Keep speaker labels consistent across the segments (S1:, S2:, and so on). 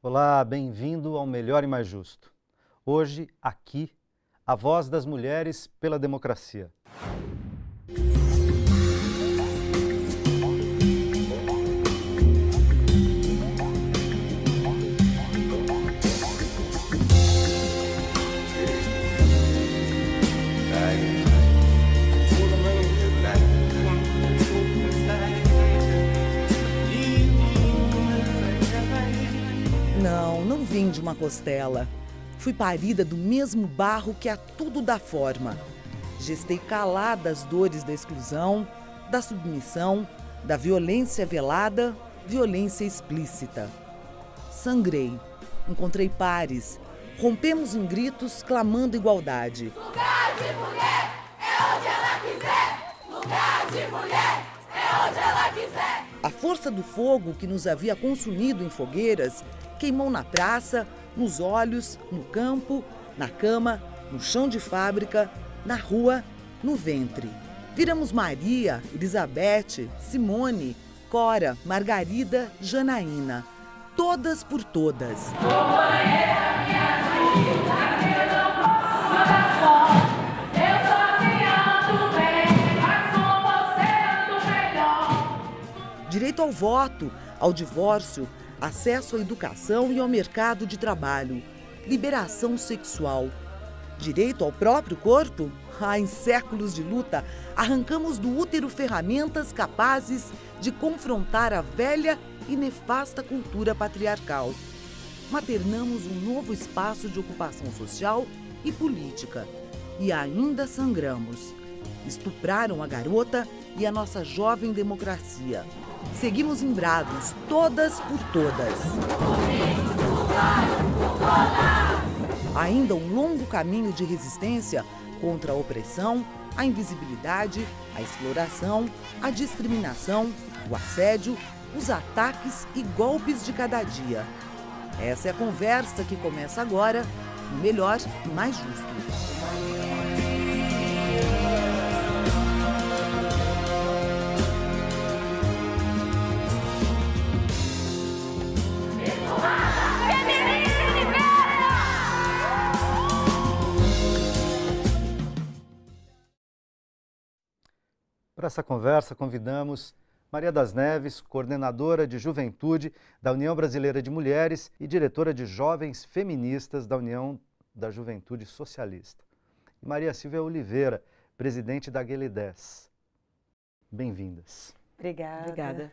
S1: Olá, bem-vindo ao Melhor e Mais Justo. Hoje, aqui, a voz das mulheres pela democracia.
S2: Não vim de uma costela. Fui parida do mesmo barro que a tudo dá forma. Gestei calada as dores da exclusão, da submissão, da violência velada, violência explícita. Sangrei, encontrei pares, rompemos em gritos clamando igualdade.
S3: Lugar de mulher é onde ela quiser. Lugar de mulher é onde ela quiser.
S2: A força do fogo que nos havia consumido em fogueiras queimou na praça, nos olhos, no campo, na cama, no chão de fábrica, na rua, no ventre. Viramos Maria, Elizabeth, Simone, Cora, Margarida, Janaína. Todas por todas.
S3: Companheira, me ajuda, que eu não posso andar só. Eu sozinha ando bem, mas com você ando melhor.
S2: Direito ao voto, ao divórcio, acesso à educação e ao mercado de trabalho, liberação sexual, direito ao próprio corpo. Em séculos de luta, arrancamos do útero ferramentas capazes de confrontar a velha e nefasta cultura patriarcal. Maternamos um novo espaço de ocupação social e política. E ainda sangramos. Estupraram a garota e a nossa jovem democracia. Seguimos em brados, todas por todas. Ainda um longo caminho de resistência contra a opressão, a invisibilidade, a exploração, a discriminação, o assédio, os ataques e golpes de cada dia. Essa é a conversa que começa agora, no Melhor e Mais Justo.
S1: Para essa conversa, convidamos Maria das Neves, coordenadora de Juventude da União Brasileira de Mulheres e diretora de Jovens Feministas da União da Juventude Socialista. E Maria Silvia Oliveira, presidente da GLE10. Bem-vindas.
S4: Obrigada.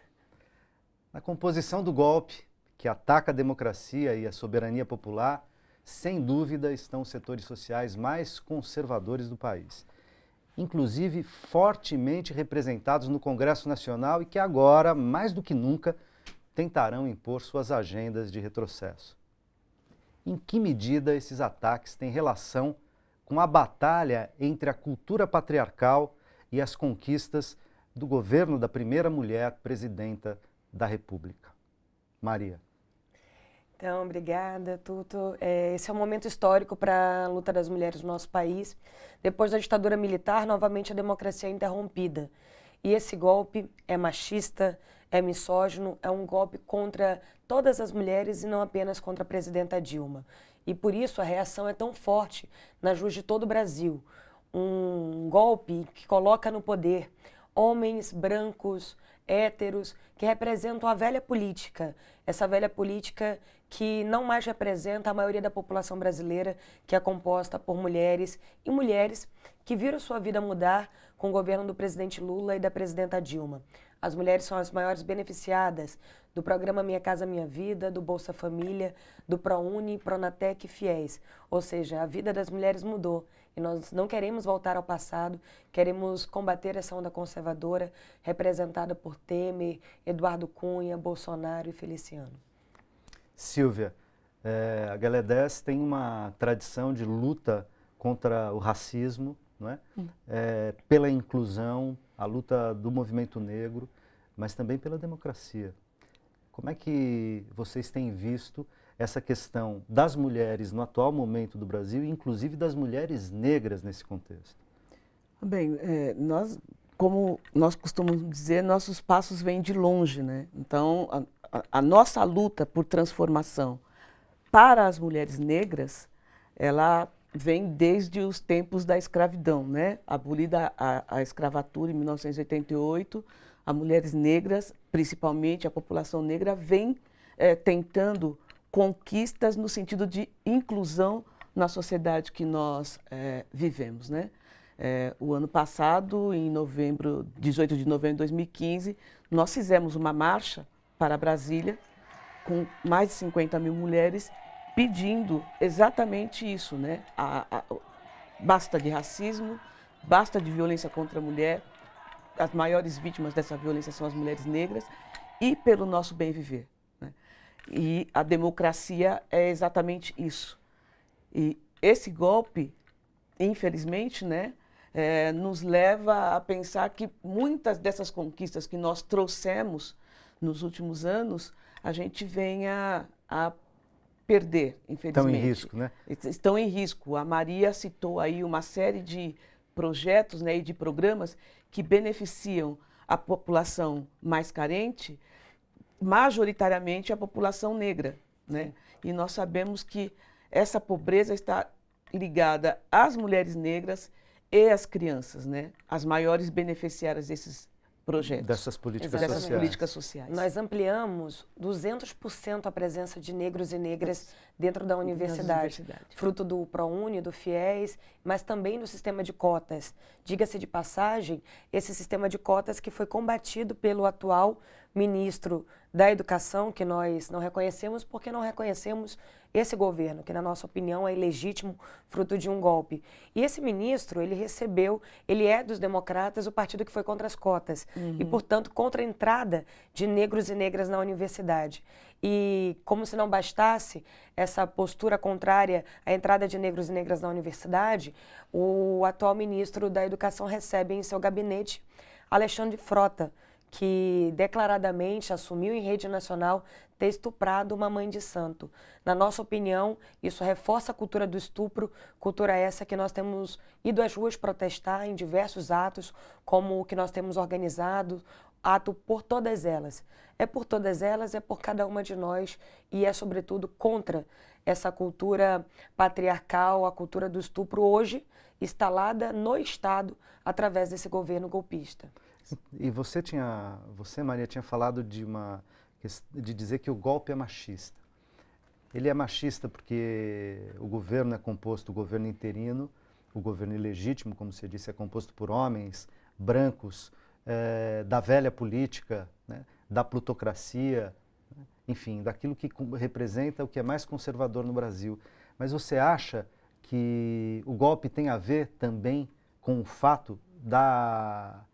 S1: Na composição do golpe, que ataca a democracia e a soberania popular, sem dúvida estão os setores sociais mais conservadores do país, inclusive fortemente representados no Congresso Nacional e que agora, mais do que nunca, tentarão impor suas agendas de retrocesso. Em que medida esses ataques têm relação com a batalha entre a cultura patriarcal e as conquistas do governo da primeira mulher presidenta da República? Maria.
S4: Então, obrigada, Tuto. Esse é um momento histórico para a luta das mulheres no nosso país. Depois da ditadura militar, novamente a democracia é interrompida. E esse golpe é machista, é misógino, é um golpe contra todas as mulheres e não apenas contra a presidenta Dilma. E por isso a reação é tão forte nas ruas de todo o Brasil. Um golpe que coloca no poder homens brancos, héteros, que representam a velha política. Essa velha política que não mais representa a maioria da população brasileira, que é composta por mulheres e mulheres que viram sua vida mudar com o governo do presidente Lula e da presidenta Dilma. As mulheres são as maiores beneficiadas do programa Minha Casa Minha Vida, do Bolsa Família, do ProUni, Pronatec e Fiéis. Ou seja, a vida das mulheres mudou. E nós não queremos voltar ao passado, queremos combater essa onda conservadora representada por Temer, Eduardo Cunha, Bolsonaro e Feliciano.
S1: Silvia, a GLE10 tem uma tradição de luta contra o racismo, não é? Pela inclusão, a luta do movimento negro, mas também pela democracia. Como é que vocês têm visto essa questão das mulheres no atual momento do Brasil, e inclusive das mulheres negras nesse contexto?
S5: Bem, como nós costumamos dizer, nossos passos vêm de longe, né? Então, a nossa luta por transformação, para as mulheres negras, ela vem desde os tempos da escravidão, né? Abolida a escravatura em 1988, as mulheres negras, principalmente a população negra, vem tentando conquistas no sentido de inclusão na sociedade que nós vivemos, né? O ano passado, em 18 de novembro de 2015, nós fizemos uma marcha para Brasília com mais de 50 mil mulheres pedindo exatamente isso, né? Basta de racismo, basta de violência contra a mulher. As maiores vítimas dessa violência são as mulheres negras e pelo nosso bem viver, né? E a democracia é exatamente isso. E esse golpe, infelizmente, né, nos leva a pensar que muitas dessas conquistas que nós trouxemos nos últimos anos, a gente venha a perder, infelizmente.
S1: Estão em risco, né?
S5: Estão em risco. A Maria citou aí uma série de projetos, né, e de programas que beneficiam a população mais carente, majoritariamente a população negra, né? E nós sabemos que essa pobreza está ligada às mulheres negras e às crianças, né? As maiores beneficiárias desses projetos.
S1: Dessas políticas
S4: Exatamente.
S1: sociais.
S5: Dessas políticas sociais.
S4: Nós ampliamos 200% a presença de negros e negras dentro da universidade, fruto do ProUni, do FIES, mas também do sistema de cotas. Diga-se de passagem, esse sistema de cotas que foi combatido pelo atual ministro da Educação, que nós não reconhecemos porque não reconhecemos esse governo, que na nossa opinião é ilegítimo, fruto de um golpe. E esse ministro, ele é dos democratas, o partido que foi contra as cotas, e portanto contra a entrada de negros e negras na universidade. E como se não bastasse essa postura contrária à entrada de negros e negras na universidade, o atual ministro da Educação recebe em seu gabinete Alexandre Frota, que declaradamente assumiu em rede nacional ter estuprado uma mãe de santo. Na nossa opinião, isso reforça a cultura do estupro, cultura essa que nós temos ido às ruas protestar em diversos atos, como o que nós temos organizado, ato por todas elas. É por todas elas, é por cada uma de nós e é, sobretudo, contra essa cultura patriarcal, a cultura do estupro hoje instalada no Estado através desse governo golpista.
S1: E você, Maria, tinha falado de dizer que o golpe é machista. Ele é machista porque o governo é composto, o governo interino, o governo ilegítimo, como você disse, é composto por homens brancos, da velha política, né, da plutocracia, né, enfim, daquilo que representa o que é mais conservador no Brasil. Mas você acha que o golpe tem a ver também com o fato da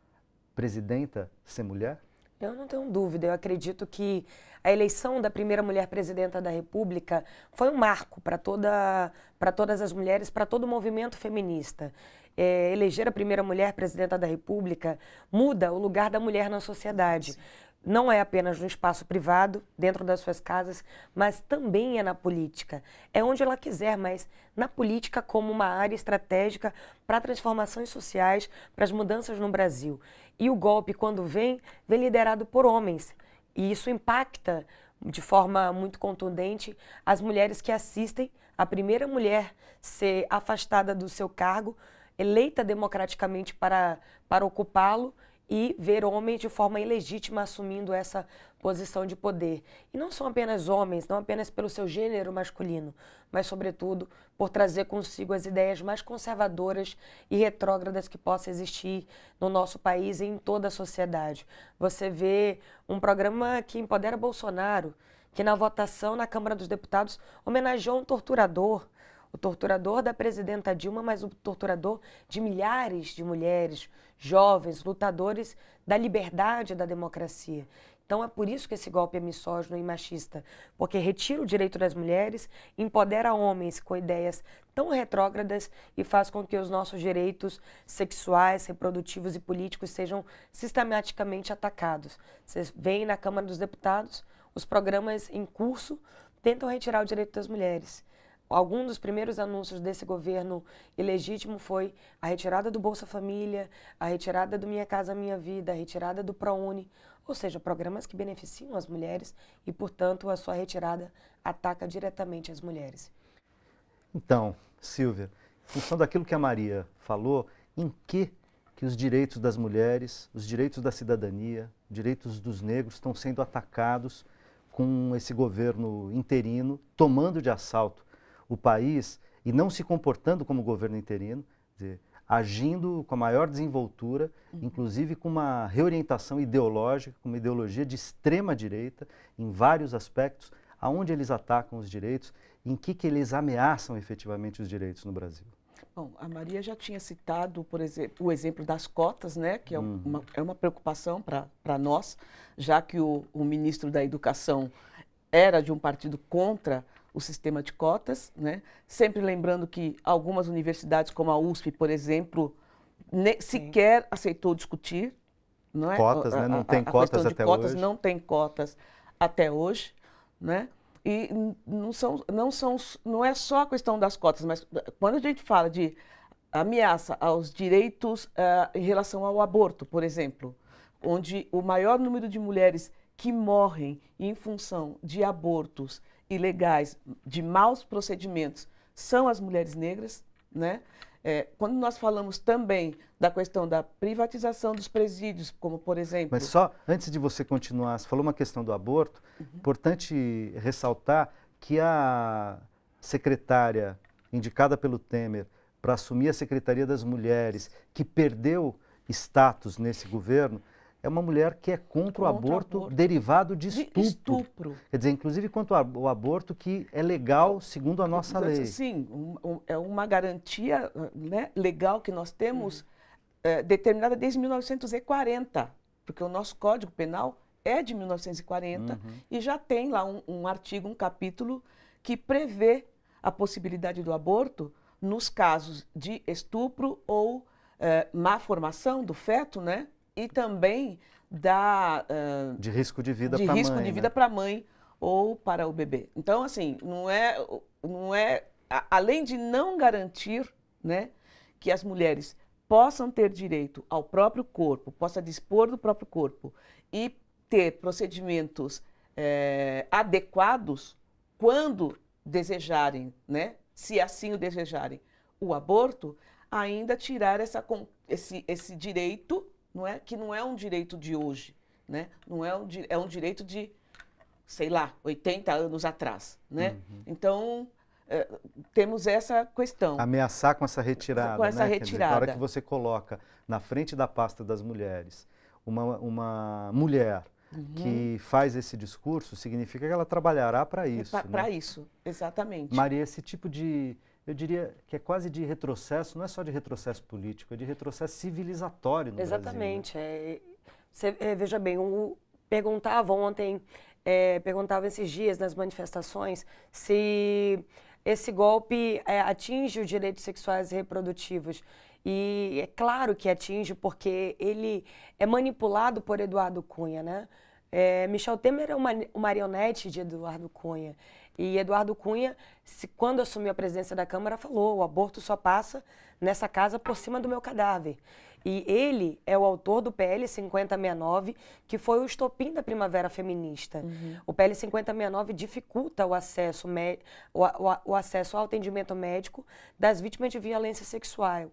S1: presidenta ser mulher?
S4: Eu não tenho dúvida, eu acredito que a eleição da primeira mulher presidenta da República foi um marco para todas as mulheres, para todo o movimento feminista. Eleger a primeira mulher presidenta da República muda o lugar da mulher na sociedade. Sim. Não é apenas no espaço privado, dentro das suas casas, mas também é na política. É onde ela quiser, mas na política como uma área estratégica para transformações sociais, para as mudanças no Brasil. E o golpe, quando vem liderado por homens. E isso impacta de forma muito contundente as mulheres que assistem a primeira mulher ser afastada do seu cargo, eleita democraticamente para ocupá-lo, e ver homens de forma ilegítima assumindo essa posição de poder. E não são apenas homens, não apenas pelo seu gênero masculino, mas, sobretudo, por trazer consigo as ideias mais conservadoras e retrógradas que possam existir no nosso país e em toda a sociedade. Você vê um programa que empodera Bolsonaro, que na votação na Câmara dos Deputados homenageou um torturador, o torturador da presidenta Dilma, mas o torturador de milhares de mulheres, jovens, lutadores da liberdade e da democracia. Então é por isso que esse golpe é misógino e machista, porque retira o direito das mulheres, empodera homens com ideias tão retrógradas e faz com que os nossos direitos sexuais, reprodutivos e políticos sejam sistematicamente atacados. Vocês veem na Câmara dos Deputados, os programas em curso tentam retirar o direito das mulheres. algum dos primeiros anúncios desse governo ilegítimo foi a retirada do Bolsa Família, a retirada do Minha Casa Minha Vida, a retirada do ProUni, ou seja, programas que beneficiam as mulheres e, portanto, a sua retirada ataca diretamente as mulheres.
S1: Então, Silvia, em função daquilo que a Maria falou, em que os direitos das mulheres, os direitos da cidadania, direitos dos negros estão sendo atacados com esse governo interino tomando de assalto o país e não se comportando como governo interino, quer dizer, agindo com a maior desenvoltura, inclusive com uma reorientação ideológica, com uma ideologia de extrema direita em vários aspectos, aonde eles atacam os direitos, em que eles ameaçam efetivamente os direitos no Brasil.
S5: Bom, a Maria já tinha citado, por exemplo, o exemplo das cotas, né, que é uma preocupação para nós, já que o ministro da Educação era de um partido contra o sistema de cotas, né? Sempre lembrando que algumas universidades, como a USP, por exemplo, sequer aceitou discutir, não é?
S1: Cotas, né? Não tem cotas até hoje.
S5: Não tem cotas até hoje, né? E não é só a questão das cotas, mas quando a gente fala de ameaça aos direitos em relação ao aborto, por exemplo, onde o maior número de mulheres que morrem em função de abortos ilegais, de maus procedimentos, são as mulheres negras, né? Quando nós falamos também da questão da privatização dos presídios, como por exemplo...
S1: Mas só antes de você continuar, você falou uma questão do aborto, importante ressaltar que a secretária indicada pelo Temer para assumir a Secretaria das Mulheres, que perdeu status nesse governo, é uma mulher que é contra o aborto derivado de estupro. Quer dizer, inclusive contra o aborto que é legal segundo a nossa lei.
S5: Sim, é uma garantia, né, legal que nós temos determinada desde 1940, porque o nosso Código Penal é de 1940 e já tem lá um artigo, um capítulo que prevê a possibilidade do aborto nos casos de estupro ou má formação do feto, né? E também
S1: de risco de vida
S5: para a mãe ou para o bebê. Então, assim, não é além de não garantir, né, que as mulheres possam ter direito ao próprio corpo, possam dispor do próprio corpo e ter procedimentos adequados quando desejarem, né, se assim o desejarem, o aborto, ainda tirar esse direito, não é, que não é um direito de hoje, né? Não é um direito de, sei lá, 80 anos atrás, né? Então, temos essa questão.
S1: Ameaçar com essa retirada,
S5: com essa
S1: né?
S5: retirada.
S1: Quer dizer, na hora que você coloca na frente da pasta das mulheres uma mulher que faz esse discurso, significa que ela trabalhará para isso.
S5: Para
S1: né?
S5: isso, exatamente.
S1: Maria, esse tipo de... Eu diria que é quase de retrocesso, não é só de retrocesso político, é de retrocesso civilizatório no
S4: Exatamente.
S1: Brasil.
S4: Né? Veja bem, perguntava esses dias nas manifestações se esse golpe atinge os direitos sexuais e reprodutivos. E é claro que atinge, porque ele é manipulado por Eduardo Cunha, né? Michel Temer é uma marionete de Eduardo Cunha. E Eduardo Cunha, quando assumiu a presidência da Câmara, falou: o aborto só passa nessa casa por cima do meu cadáver. E ele é o autor do PL 5069, que foi o estopim da primavera feminista. O PL 5069 dificulta o acesso ao atendimento médico das vítimas de violência sexual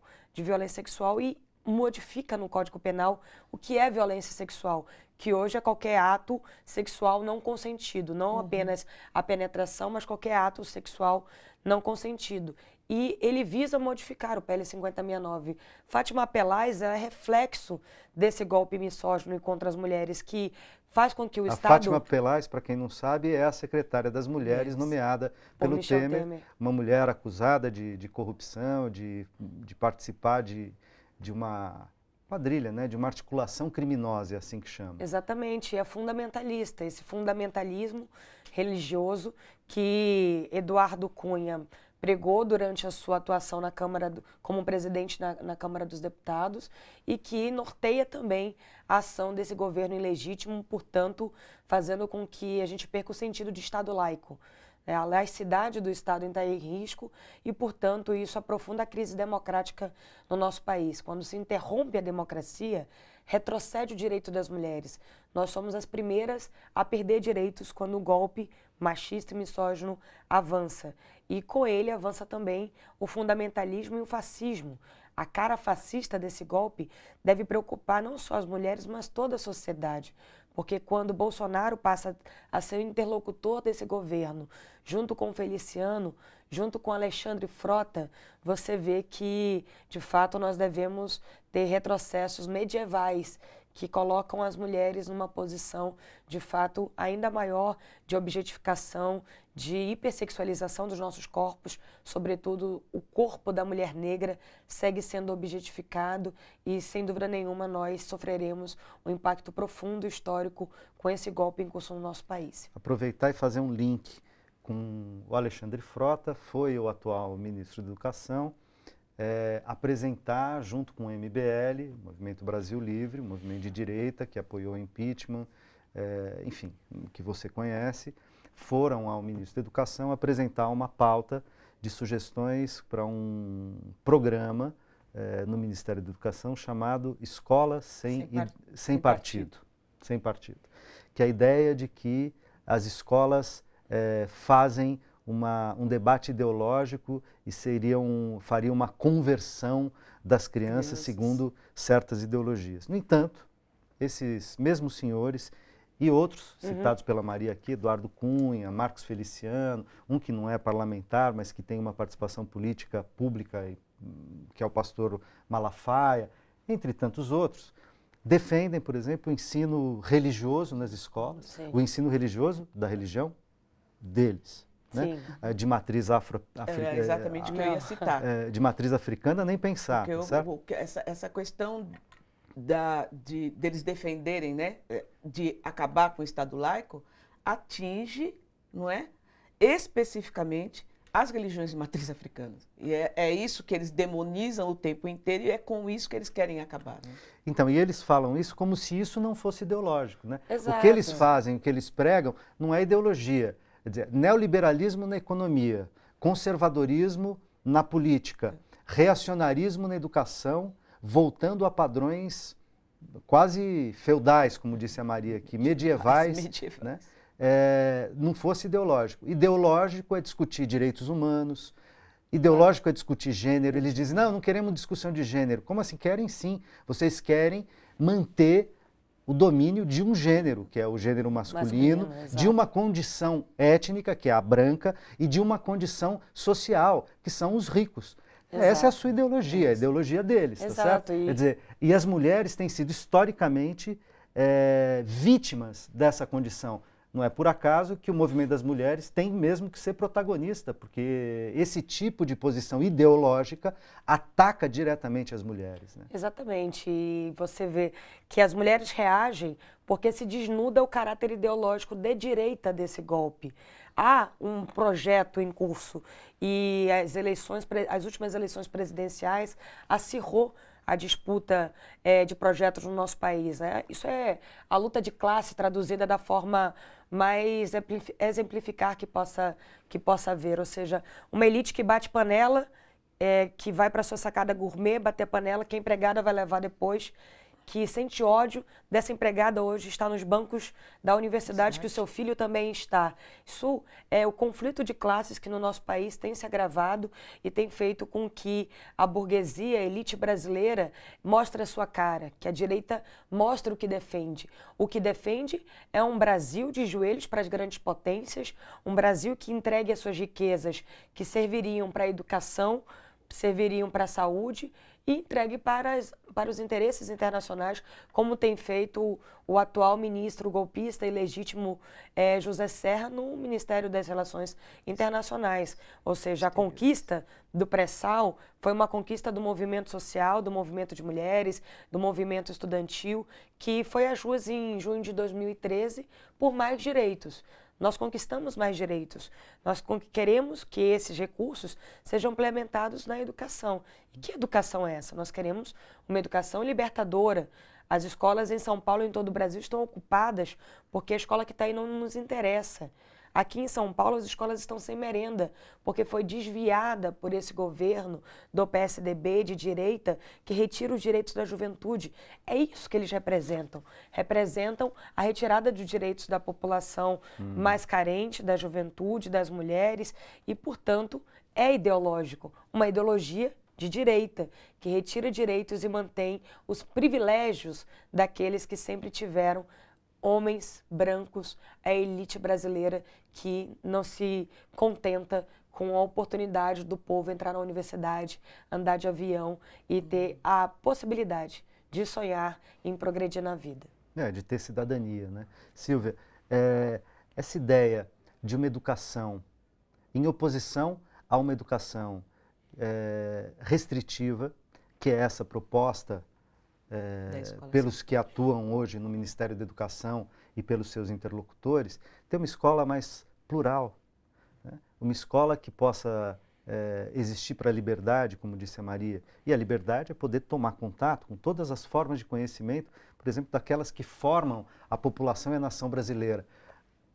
S4: e modifica no Código Penal o que é violência sexual, que hoje é qualquer ato sexual não consentido, não apenas a penetração, mas qualquer ato sexual não consentido. E ele visa modificar o PL 5069. Fátima Pelais é reflexo desse golpe misógino contra as mulheres, que faz com que o Estado...
S1: Fátima Pelais, para quem não sabe, é a secretária das mulheres nomeada pelo Temer, uma mulher acusada de corrupção, de participar de uma quadrilha, né, de uma articulação criminosa, é assim que chama.
S4: Exatamente, é fundamentalista, esse fundamentalismo religioso que Eduardo Cunha pregou durante a sua atuação na Câmara, como presidente na Câmara dos Deputados, e que norteia também a ação desse governo ilegítimo, portanto, fazendo com que a gente perca o sentido de Estado laico. A laicidade do Estado está em risco e, portanto, isso aprofunda a crise democrática no nosso país. Quando se interrompe a democracia, retrocede o direito das mulheres. Nós somos as primeiras a perder direitos quando o golpe machista e misógino avança. E com ele avança também o fundamentalismo e o fascismo. A cara fascista desse golpe deve preocupar não só as mulheres, mas toda a sociedade. Porque quando Bolsonaro passa a ser o interlocutor desse governo, junto com o Feliciano, junto com Alexandre Frota, você vê que, de fato, nós devemos ter retrocessos medievais que colocam as mulheres numa posição, de fato, ainda maior de objetificação, de hipersexualização dos nossos corpos, sobretudo o corpo da mulher negra segue sendo objetificado e, sem dúvida nenhuma, nós sofreremos um impacto profundo histórico com esse golpe em curso no nosso país.
S1: Aproveitar e fazer um link com o Alexandre Frota, foi o atual ministro da Educação, apresentar junto com o MBL, Movimento Brasil Livre, um movimento de direita que apoiou o impeachment, enfim, que você conhece, foram ao ministro da Educação apresentar uma pauta de sugestões para um programa no Ministério da Educação chamado Escola Sem Partido. Sem partido. Que é a ideia de que as escolas fazem um debate ideológico e fariam uma conversão das crianças segundo certas ideologias. No entanto, esses mesmos senhores e outros citados pela Maria aqui, Eduardo Cunha, Marcos Feliciano, um que não é parlamentar, mas que tem uma participação política pública, que é o pastor Malafaia, entre tantos outros, defendem, por exemplo, o ensino religioso nas escolas,
S4: Sim.
S1: o ensino religioso da religião deles. Né? De matriz
S5: É exatamente o que eu ia citar.
S1: De matriz africana, nem pensar.
S5: Porque essa questão deles defenderem, né, de acabar com o Estado laico, atinge, não é, especificamente as religiões de matriz africana. E é isso que eles demonizam o tempo inteiro e é com isso que eles querem acabar. Né?
S1: Então, e eles falam isso como se isso não fosse ideológico. Né?
S4: Exato.
S1: O que eles fazem, o que eles pregam, não é ideologia. Quer dizer, neoliberalismo na economia, conservadorismo na política, reacionarismo na educação, voltando a padrões quase feudais, como disse a Maria aqui, medievais. Né? Não fosse ideológico. Ideológico é discutir direitos humanos, ideológico é discutir gênero. Eles dizem, não queremos discussão de gênero. Como assim? Querem sim. Vocês querem manter o domínio de um gênero, que é o gênero masculino, de uma condição étnica, que é a branca, e de uma condição social, que são os ricos. Exato. Essa é a sua ideologia, a ideologia deles, tá certo? Quer dizer, e as mulheres têm sido historicamente vítimas dessa condição. Não é por acaso que o movimento das mulheres tem mesmo que ser protagonista, porque esse tipo de posição ideológica ataca diretamente as mulheres. Né?
S4: Exatamente. E você vê que as mulheres reagem porque se desnuda o caráter ideológico de direita desse golpe. Há um projeto em curso e as últimas eleições presidenciais acirrou a disputa de projetos no nosso país. Né? Isso é a luta de classe traduzida da forma mais exemplificar que possa haver. Ou seja, uma elite que bate panela, que vai para a sua sacada gourmet, bater panela, que a empregada vai levar depois, que sente ódio dessa empregada hoje está nos bancos da universidade, que o seu filho também está. Isso é o conflito de classes que no nosso país tem se agravado e tem feito com que a burguesia, a elite brasileira, mostre a sua cara, que a direita mostra o que defende. O que defende é um Brasil de joelhos para as grandes potências, um Brasil que entregue as suas riquezas que serviriam para a educação, serviriam para a saúde e entregue para os interesses internacionais, como tem feito o atual ministro golpista e legítimo José Serra no Ministério das Relações Internacionais. Ou seja, a conquista do pré-sal foi uma conquista do movimento social, do movimento de mulheres, do movimento estudantil, que foi às ruas em junho de 2013 por mais direitos. Nós conquistamos mais direitos. Nós queremos que esses recursos sejam implementados na educação. E que educação é essa? Nós queremos uma educação libertadora. As escolas em São Paulo e em todo o Brasil estão ocupadas porque a escola que está aí não nos interessa. Aqui em São Paulo, as escolas estão sem merenda, porque foi desviada por esse governo do PSDB de direita, que retira os direitos da juventude. É isso que eles representam. Representam a retirada de direitos da população mais carente, da juventude, das mulheres, e, portanto, é ideológico. Uma ideologia de direita, que retira direitos e mantém os privilégios daqueles que sempre tiveram homens brancos, a elite brasileira que não se contenta com a oportunidade do povo entrar na universidade, andar de avião e ter a possibilidade de sonhar em progredir na vida.
S1: De ter cidadania, né? Silvia, essa ideia de uma educação em oposição a uma educação restritiva, que é essa proposta pelos que atuam hoje no Ministério da Educação e pelos seus interlocutores, ter uma escola mais plural, né? Uma escola que possa existir para a liberdade, como disse a Maria, e a liberdade é poder tomar contato com todas as formas de conhecimento, por exemplo, daquelas que formam a população e a nação brasileira.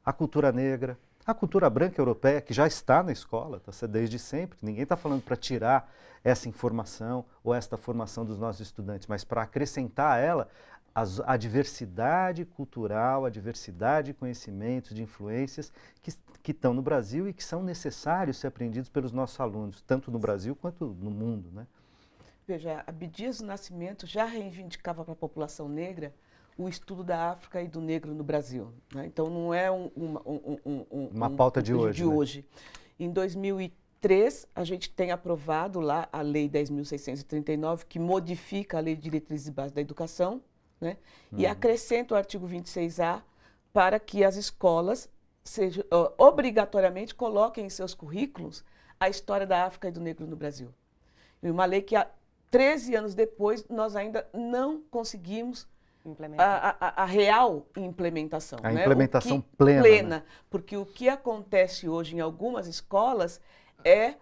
S1: A cultura negra, a cultura branca europeia, que já está na escola, tá, desde sempre. Ninguém está falando para tirar essa informação ou esta formação dos nossos estudantes, mas para acrescentar a ela a diversidade cultural, a diversidade de conhecimentos, de influências que estão no Brasil e que são necessários ser aprendidos pelos nossos alunos, tanto no Brasil quanto no mundo, né?
S5: Veja, Abdias do Nascimento já reivindicava para a população negra o estudo da África e do negro no Brasil, né? Então não é
S1: uma pauta de hoje.
S5: Né? Em 2003, a gente tem aprovado lá a Lei 10.639, que modifica a Lei de Diretrizes e Bases da Educação, né? E acrescenta o artigo 26A para que as escolas obrigatoriamente coloquem em seus currículos a história da África e do negro no Brasil. E uma lei que, 13 anos depois, nós ainda não conseguimos a real implementação.
S1: A
S5: né?
S1: implementação plena.
S5: Né? Porque o que acontece hoje em algumas escolas é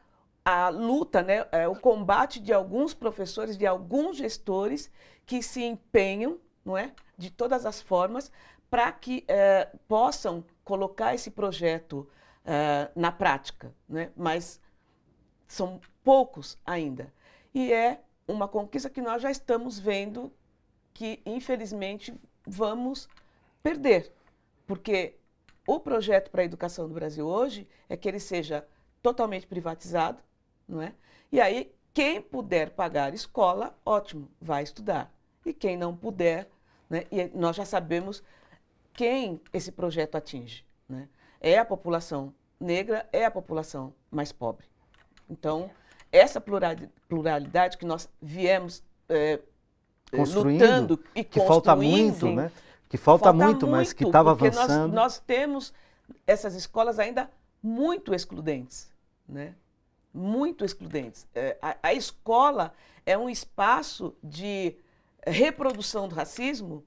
S5: a luta, né? É o combate de alguns professores, de alguns gestores que se empenham, não é? De todas as formas, para que possam colocar esse projeto na prática, né? Mas são poucos ainda. E é uma conquista que nós já estamos vendo que, infelizmente, vamos perder. Porque o projeto para a educação do Brasil hoje é que ele seja totalmente privatizado, não é? E aí, quem puder pagar escola, ótimo, vai estudar. E quem não puder, né? E nós já sabemos quem esse projeto atinge, né? É a população negra, é a população mais pobre. Então, essa pluralidade que nós viemos lutando e
S1: que falta muito, né? Que falta muito, mas que estava avançando.
S5: Nós temos essas escolas ainda muito excludentes, né? Muito excludentes. A escola é um espaço de reprodução do racismo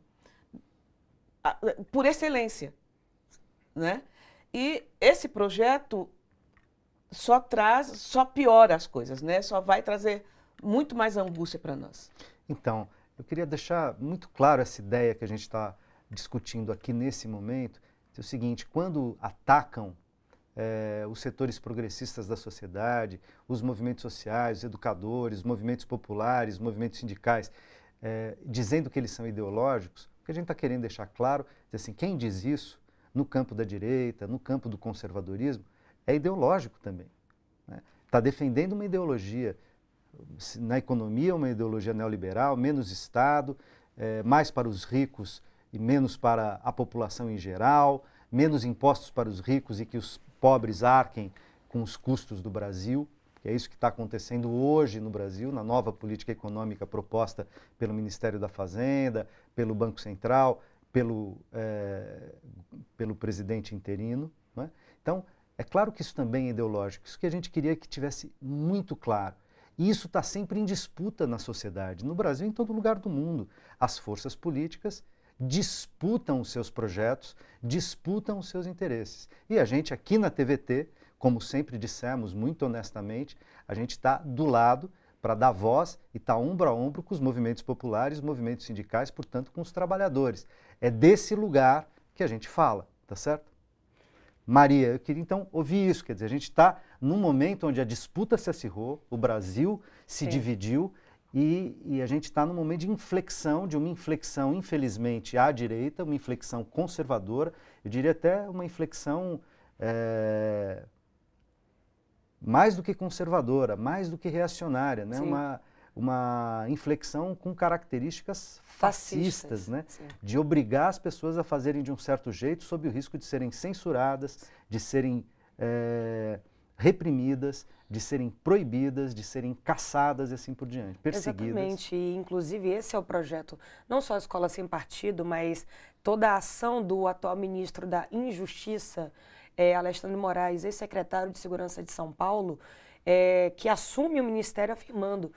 S5: por excelência, né? E esse projeto só piora as coisas, né? Só vai trazer muito mais angústia para nós.
S1: Então, eu queria deixar muito claro essa ideia que a gente está discutindo aqui nesse momento, é o seguinte: quando atacam os setores progressistas da sociedade, os movimentos sociais, os educadores, os movimentos populares, os movimentos sindicais, dizendo que eles são ideológicos, o que a gente está querendo deixar claro é assim, quem diz isso no campo da direita, no campo do conservadorismo, é ideológico também, né? Está defendendo uma ideologia, na economia uma ideologia neoliberal, menos Estado, mais para os ricos e menos para a população em geral, menos impostos para os ricos e que os pobres arquem com os custos do Brasil, que é isso que está acontecendo hoje no Brasil, na nova política econômica proposta pelo Ministério da Fazenda, pelo Banco Central, pelo presidente interino, não é? Então, é claro que isso também é ideológico, isso que a gente queria que tivesse muito claro. E isso está sempre em disputa na sociedade, no Brasil e em todo lugar do mundo. As forças políticas disputam os seus projetos, disputam os seus interesses. E a gente aqui na TVT, como sempre dissemos, muito honestamente, a gente está do lado para dar voz e estar ombro a ombro com os movimentos populares, os movimentos sindicais, portanto, com os trabalhadores. É desse lugar que a gente fala, tá certo? Maria, eu queria então ouvir isso, quer dizer, a gente está num momento onde a disputa se acirrou, o Brasil se dividiu e a gente está num momento de inflexão, de uma inflexão, infelizmente, à direita, uma inflexão conservadora, eu diria até uma inflexão mais do que conservadora, mais do que reacionária, né? Uma inflexão com características fascistas, né? De obrigar as pessoas a fazerem de um certo jeito, sob o risco de serem censuradas, de serem reprimidas, de serem proibidas, de serem caçadas e assim por diante, perseguidas.
S4: Exatamente, e inclusive esse é o projeto, não só a Escola Sem Partido, mas toda a ação do atual ministro da Injustiça, Alexandre Moraes, ex-secretário de Segurança de São Paulo, que assume o ministério afirmando: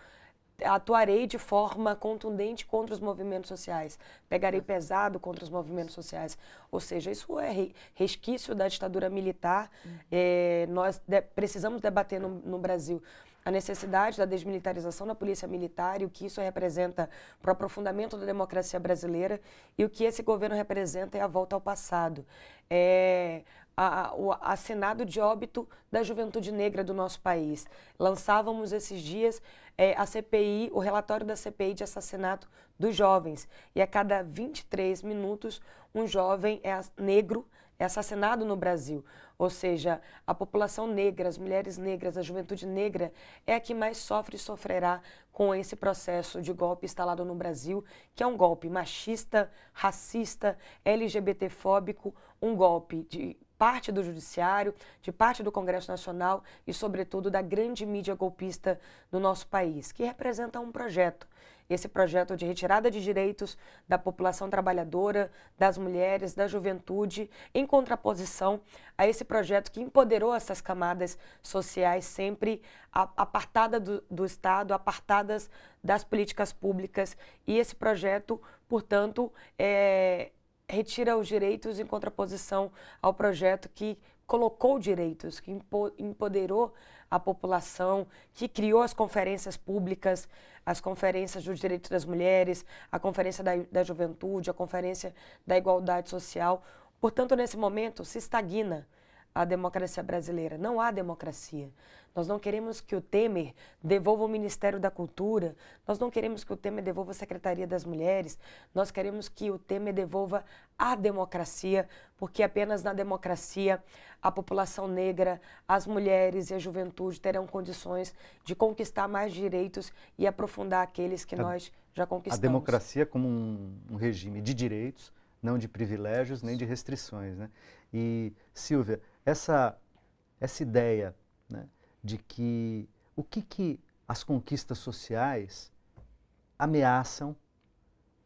S4: atuarei de forma contundente contra os movimentos sociais, pegarei pesado contra os movimentos sociais. Ou seja, isso é resquício da ditadura militar. Nós precisamos debater no Brasil a necessidade da desmilitarização da polícia militar e o que isso representa para o aprofundamento da democracia brasileira, e o que esse governo representa é a volta ao passado. O assinado de óbito da juventude negra do nosso país. Lançávamos esses dias a CPI, o relatório da CPI de assassinato dos jovens. E a cada 23 minutos, um jovem negro é assassinado no Brasil. Ou seja, a população negra, as mulheres negras, a juventude negra é a que mais sofre e sofrerá com esse processo de golpe instalado no Brasil, que é um golpe machista, racista, LGBTfóbico, um golpe de parte do Judiciário, de parte do Congresso Nacional e, sobretudo, da grande mídia golpista do nosso país, que representa um projeto. Esse projeto de retirada de direitos da população trabalhadora, das mulheres, da juventude, em contraposição a esse projeto que empoderou essas camadas sociais sempre apartadas do Estado, apartadas das políticas públicas. E esse projeto, portanto, retira os direitos em contraposição ao projeto que colocou direitos, que empoderou a população, que criou as conferências públicas, as conferências dos direitos das mulheres, a conferência da juventude, a conferência da igualdade social. Portanto, nesse momento, se estagna a democracia brasileira. Não há democracia. Nós não queremos que o Temer devolva o Ministério da Cultura, nós não queremos que o Temer devolva a Secretaria das Mulheres, nós queremos que o Temer devolva a democracia, porque apenas na democracia a população negra, as mulheres e a juventude terão condições de conquistar mais direitos e aprofundar aqueles que nós já conquistamos.
S1: A democracia como um regime de direitos, não de privilégios nem de restrições, né? E, Silvia, essa ideia, né, de que o que as conquistas sociais ameaçam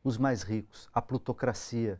S1: os mais ricos, a plutocracia.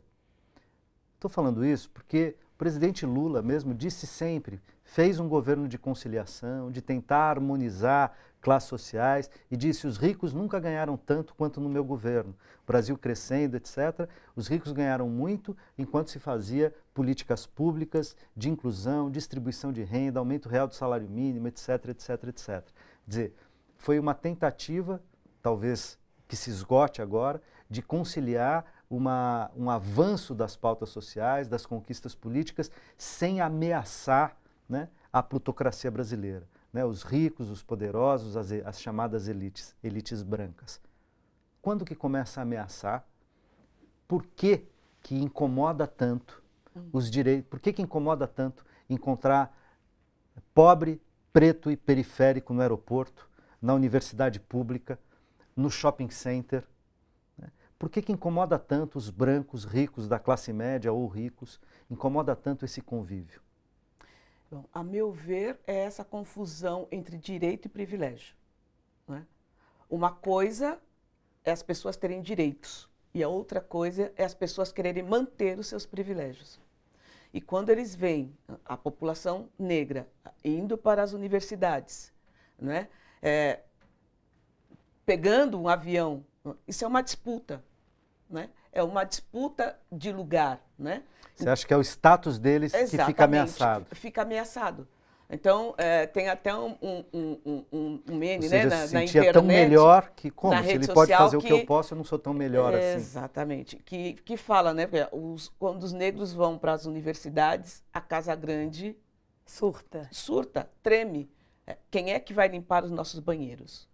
S1: Estou falando isso porque o presidente Lula mesmo disse sempre, fez um governo de conciliação, de tentar harmonizar classes sociais e disse: os ricos nunca ganharam tanto quanto no meu governo. O Brasil crescendo, etc. Os ricos ganharam muito enquanto se fazia políticas públicas de inclusão, distribuição de renda, aumento real do salário mínimo, etc, etc, etc. Quer dizer, foi uma tentativa, talvez que se esgote agora, de conciliar um avanço das pautas sociais, das conquistas políticas, sem ameaçar, né, a plutocracia brasileira. Né, os ricos, os poderosos, as chamadas elites brancas. Quando que começa a ameaçar? Por que incomoda tanto os direitos? Por que incomoda tanto encontrar pobre, preto e periférico no aeroporto, na universidade pública, no shopping center? Né? Por que incomoda tanto os brancos ricos da classe média ou ricos? Incomoda tanto esse convívio?
S5: Bom, a meu ver, é essa confusão entre direito e privilégio. Né? Uma coisa é as pessoas terem direitos e a outra coisa é as pessoas quererem manter os seus privilégios. E quando eles veem a população negra indo para as universidades, né? Pegando um avião, isso é uma disputa. Né? É uma disputa de lugar. Né?
S1: Você acha que é o status deles que fica ameaçado?
S5: Fica ameaçado. Então, tem até um meme,
S1: Ou seja,
S5: né,
S1: se
S5: na
S1: sentia
S5: internet.
S1: tão melhor que como?
S5: na
S1: Se
S5: rede
S1: ele pode
S5: social
S1: fazer o que eu posso, eu não sou tão melhor assim.
S5: Exatamente. Que fala, né? Porque quando os negros vão para as universidades, a Casa Grande surta, treme. Quem é que vai limpar os nossos banheiros?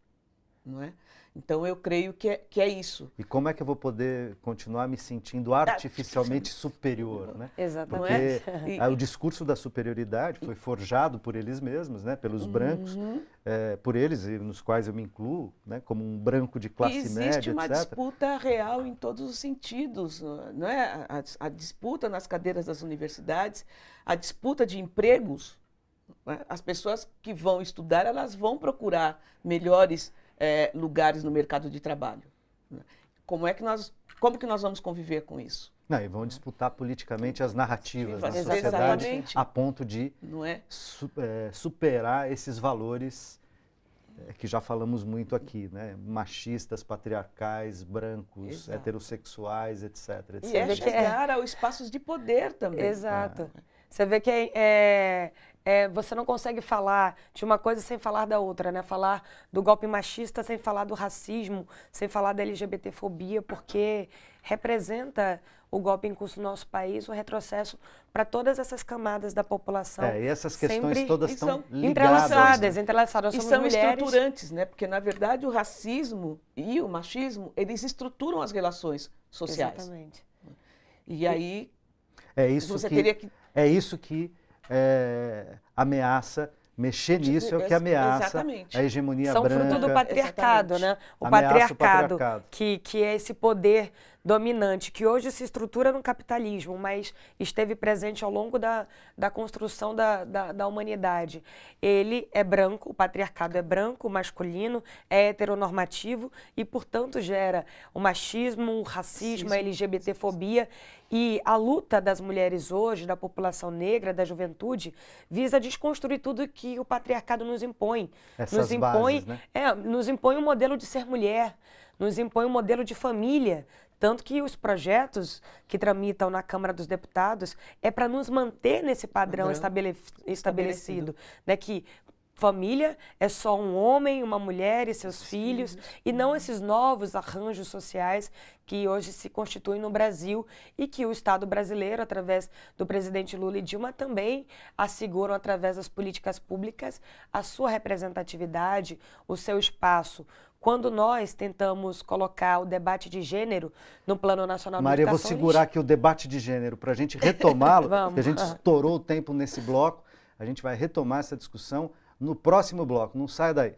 S5: Não é? Então, eu creio que é isso.
S1: E como é que eu vou poder continuar me sentindo artificialmente superior, né?
S4: Exatamente.
S1: Porque o discurso da superioridade foi forjado por eles mesmos, né? Pelos brancos, por eles, e nos quais eu me incluo, né? Como um branco de classe média,
S5: Existe uma
S1: etc.
S5: disputa real em todos os sentidos, não é? A disputa nas cadeiras das universidades, a disputa de empregos, né? As pessoas que vão estudar, elas vão procurar melhores lugares no mercado de trabalho. Como que nós vamos conviver com isso?
S1: Não, e vão disputar politicamente as narrativas na
S5: Exatamente.
S1: sociedade a ponto de
S5: Não é?
S1: superar esses valores que já falamos muito aqui, né? Machistas, patriarcais, brancos,
S5: Exato.
S1: heterossexuais, etc. etc.
S5: E é chegar aos espaços de poder também.
S4: Exato. Você vê que você não consegue falar de uma coisa sem falar da outra, né? Falar do golpe machista sem falar do racismo, sem falar da LGBTfobia, porque representa o golpe em curso no nosso país, o retrocesso para todas essas camadas da população.
S1: E essas questões
S4: sempre
S1: todas estão
S4: entrelaçadas.
S5: E
S4: Somos
S5: são
S4: mulheres.
S5: estruturantes, né? Porque, na verdade, o racismo e o machismo, eles estruturam as relações sociais.
S4: Exatamente.
S5: E aí,
S1: É isso
S5: você
S1: que,
S5: teria que...
S1: é isso que ameaça, mexer nisso é o que ameaça
S5: Exatamente.
S1: a hegemonia
S4: São
S1: branca.
S4: fruto do patriarcado,
S5: Exatamente.
S4: né? O
S1: Ameaça o
S4: patriarcado,
S1: patriarcado.
S4: que é esse poder dominante, que hoje se estrutura no capitalismo, mas esteve presente ao longo da construção da humanidade. Ele é branco, o patriarcado é branco, masculino, é heteronormativo e, portanto, gera o machismo, o racismo, a LGBTfobia. E a luta das mulheres hoje, da população negra, da juventude, visa desconstruir tudo que o patriarcado nos impõe.
S1: Essas bases, né?
S4: Nos impõe um modelo de ser mulher, nos impõe um modelo de família. Tanto que os projetos que tramitam na Câmara dos Deputados é para nos manter nesse padrão estabelecido, né? Que família é só um homem, uma mulher e seus filhos, e não esses novos arranjos sociais que hoje se constituem no Brasil e que o Estado brasileiro, através do presidente Lula e Dilma, também asseguram, através das políticas públicas, a sua representatividade, o seu espaço. Quando nós tentamos colocar o debate de gênero no Plano Nacional de
S1: Maria, vou
S4: Educação...
S1: segurar aqui o debate de gênero para a gente retomá-lo,
S4: Vamos.
S1: porque a gente estourou o tempo nesse bloco. A gente vai retomar essa discussão no próximo bloco. Não saia daí.